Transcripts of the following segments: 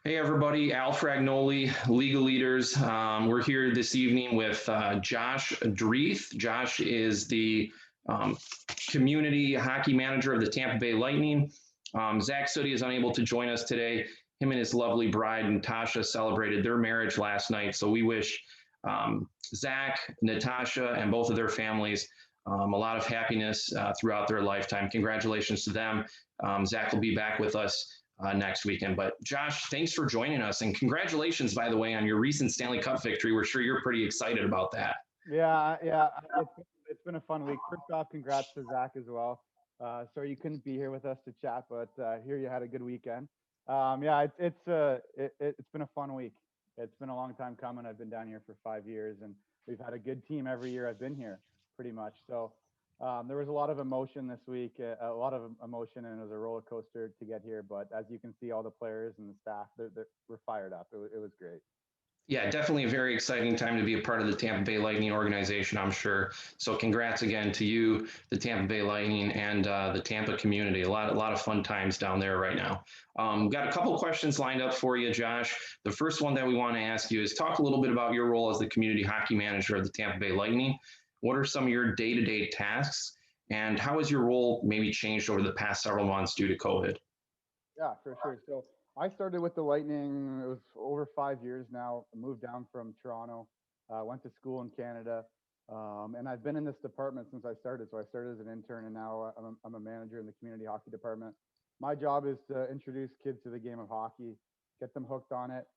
Hey everybody, Al Fragnoli, Legal Leaders. We're here this evening with Josh Dreith. Josh is the um, community hockey manager of the Tampa Bay Lightning. Zach Sooty is unable to join us today. Him and his lovely bride, Natasha, celebrated their marriage last night. So we wish Zach, Natasha, and both of their families a lot of happiness throughout their lifetime. Congratulations to them. Zach will be back with us next weekend. But Josh, thanks for joining us, and congratulations, by the way, on your recent Stanley Cup victory. We're sure you're pretty excited about that. Yeah. It's been a fun week. First off, congrats to Zach as well. Sorry you couldn't be here with us to chat, but here you had a good weekend. Yeah, it's been a fun week. It's been a long time coming. I've been down here for 5 years, and we've had a good team every year I've been here, pretty much. So there was a lot of emotion this week, a lot of emotion, and it was a roller coaster to get here. But as you can see, all the players and the staff, we're fired up. It was great. Yeah, definitely a very exciting time to be a part of the Tampa Bay Lightning organization, I'm sure. So congrats again to you, the Tampa Bay Lightning, and the Tampa community. A lot of fun times down there right now. Got a couple questions lined up for you, Josh. The first one that we want to ask you is talk a little bit about your role as the community hockey manager of the Tampa Bay Lightning. What are some of your day-to-day tasks, and how has your role maybe changed over the past several months due to COVID? Yeah, for sure. So I started with the Lightning. It was over 5 years now. I moved down from Toronto, went to school in Canada, and I've been in this department since I started. So I started as an intern, and now I'm a manager in the community hockey department. My job is to introduce kids to the game of hockey, get them hooked on it,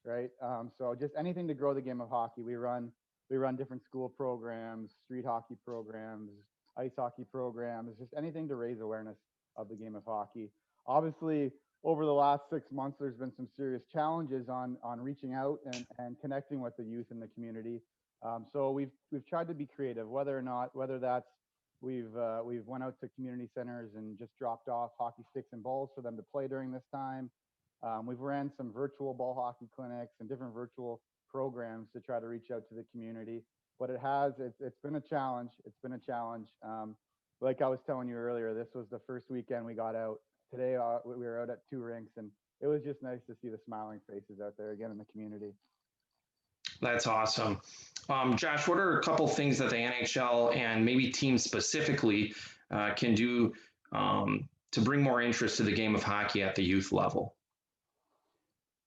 right? So just anything to grow the game of hockey. We run different school programs, street hockey programs, ice hockey programs, just anything to raise awareness of the game of hockey. Obviously, over the last 6 months, there's been some serious challenges on reaching out and connecting with the youth in the community. So we've tried to be creative, whether that's we've went out to community centers and just dropped off hockey sticks and balls for them to play during this time. We've ran some virtual ball hockey clinics and different virtual programs to try to reach out to the community. But it's been a challenge. It's been a challenge. Like I was telling you earlier, this was the first weekend we got out. Today we were out at two rinks, and it was just nice to see the smiling faces out there again in the community. That's awesome. Josh, what are a couple things that the NHL and maybe teams specifically can do to bring more interest to the game of hockey at the youth level?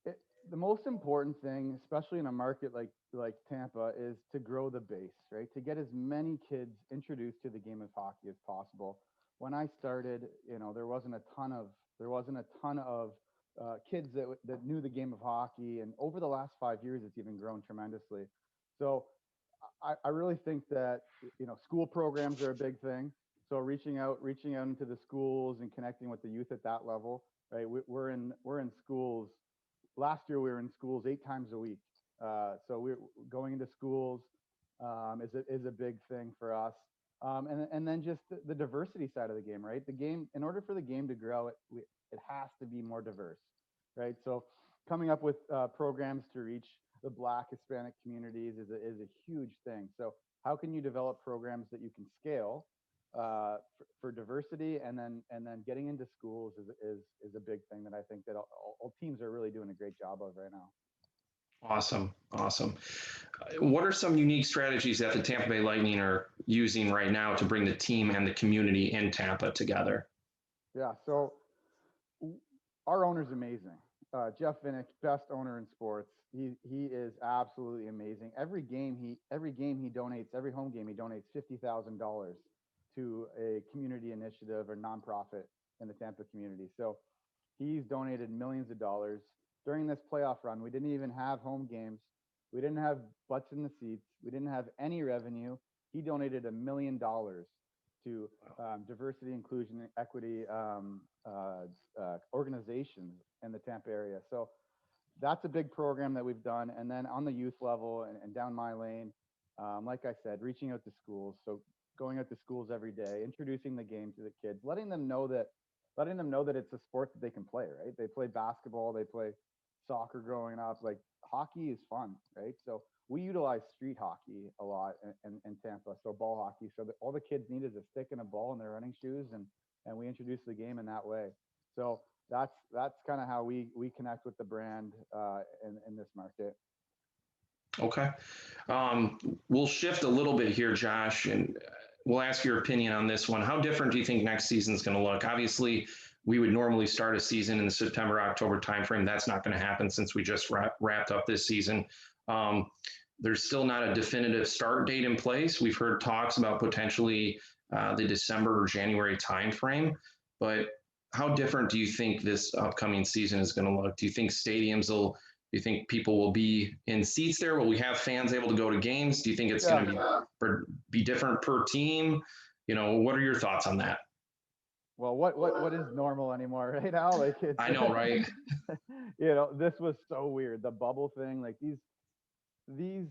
it, the most important thing, especially in a market like Tampa, is to grow the base, right? To get as many kids introduced to the game of hockey as possible. When I started, there wasn't a ton of kids that knew the game of hockey, and over the last 5 years, it's even grown tremendously. So I really think that school programs are a big thing. So reaching out into the schools and connecting with the youth at that level, right? We're in schools. Last year we were in schools 8 times a week. So we're going into schools is a big thing for us. And then just the diversity side of the game, right? The game, in order for the game to grow, it has to be more diverse, right? So coming up with programs to reach the Black, Hispanic communities is a huge thing. So how can you develop programs that you can scale for diversity, and then getting into schools is a big thing that I think that all teams are really doing a great job of right now. Awesome. Awesome. What are some unique strategies that the Tampa Bay Lightning are using right now to bring the team and the community in Tampa together? Yeah. So our owner's amazing. Jeff Vinnick, best owner in sports. He is absolutely amazing. Every game he donates, every home game he donates $50,000 to a community initiative or nonprofit in the Tampa community. So he's donated millions of dollars during this playoff run. We didn't even have home games. We didn't have butts in the seats. We didn't have any revenue. He donated $1 million to diversity, inclusion, and equity organizations in the Tampa area. So that's a big program that we've done. And then on the youth level and down my lane, like I said, reaching out to schools. So going out to schools every day, introducing the game to the kids, letting them know that it's a sport that they can play, right? They play basketball, they play soccer growing up. Like, hockey is fun, right? So we utilize street hockey a lot in Tampa. So ball hockey. So all the kids need is a stick and a ball and their running shoes, and we introduce the game in that way. So that's kind of how we connect with the brand in this market. Okay. We'll shift a little bit here, Josh, and we'll ask your opinion on this one. How different do you think next season is going to look? Obviously, we would normally start a season in the September, October timeframe. That's not going to happen since we just wrapped up this season. There's still not a definitive start date in place. We've heard talks about potentially the December or January timeframe, but how different do you think this upcoming season is going to look? Do you think stadiums will? Do you think people will be in seats there? Will we have fans able to go to games? Do you think it's going to be different per team? You know, what are your thoughts on that? Well, what is normal anymore right now? Like I know, right? You know, this was so weird. The bubble thing, like these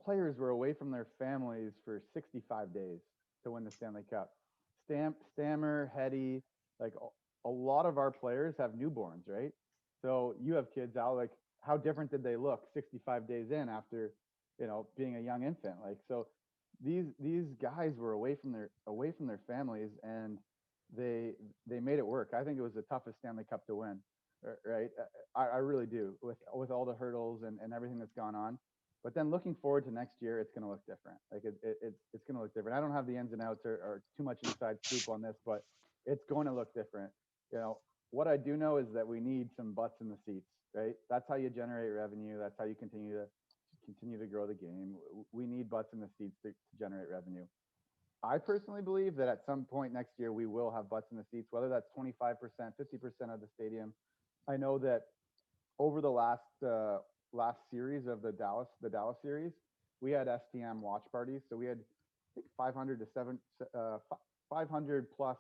players were away from their families for 65 days to win the Stanley Cup. Stammer, Hetty, like a lot of our players have newborns, right? So you have kids out, like how different did they look 65 days in after, you know, being a young infant? Like, so these guys were away from their families, and they made it work. I think it was the toughest Stanley Cup to win, right? I really do, with all the hurdles and everything that's gone on. But then looking forward to next year, it's going to look different. Like it's going to look different. I don't have the ins and outs or too much inside scoop on this, but it's going to look different. You know, what I do know is that we need some butts in the seats, right? That's how you generate revenue. That's how you continue to grow the game. We need butts in the seats to generate revenue. I personally believe that at some point next year we will have butts in the seats, whether that's 25%, 50% of the stadium. I know that over the last series of the Dallas series, we had STM watch parties. So we had, I think, 500 plus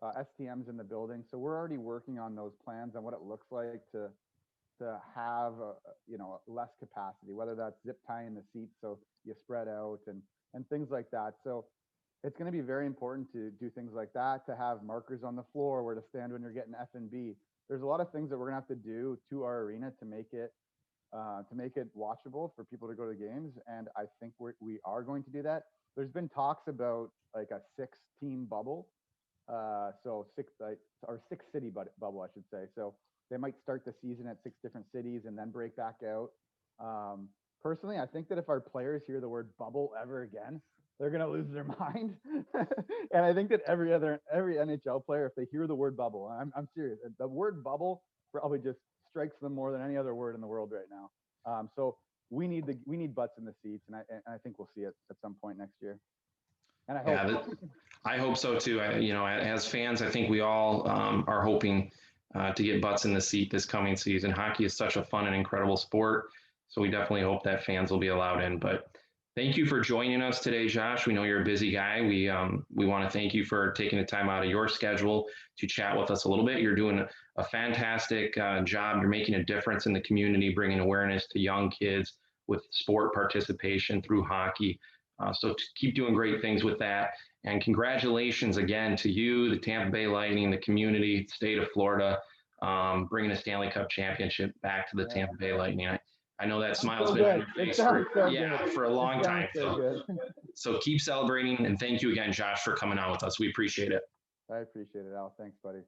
STMs in the building. So we're already working on those plans and what it looks like to have less capacity, whether that's zip tying the seats so you spread out and things like that. So it's going to be very important to do things like that, to have markers on the floor where to stand when you're getting F&B. There's a lot of things that we're going to have to do to our arena to make it watchable for people to go to games. And I think we are going to do that. There's been talks about like a 6-team bubble. So six city bubble, I should say. So they might start the season at 6 different cities and then break back out. Personally, I think that if our players hear the word bubble ever again, they're going to lose their mind. And I think that every NHL player, if they hear the word bubble, I'm serious, the word bubble probably just strikes them more than any other word in the world right now. So we need butts in the seats, and I think we'll see it at some point next year. And I hope so too. As fans, I think we all are hoping to get butts in the seat this coming season. Hockey is such a fun and incredible sport, so we definitely hope that fans will be allowed in. But thank you for joining us today, Josh. We know you're a busy guy. We want to thank you for taking the time out of your schedule to chat with us a little bit. You're doing a fantastic job. You're making a difference in the community, bringing awareness to young kids with sport participation through hockey. So keep doing great things with that. And congratulations again to you, the Tampa Bay Lightning, the community, state of Florida, bringing a Stanley Cup championship back to the Tampa Bay Lightning. I know that smile's been on your face for a long time. So keep celebrating, and thank you again, Josh, for coming on with us. We appreciate it. I appreciate it, Al. Thanks, buddy.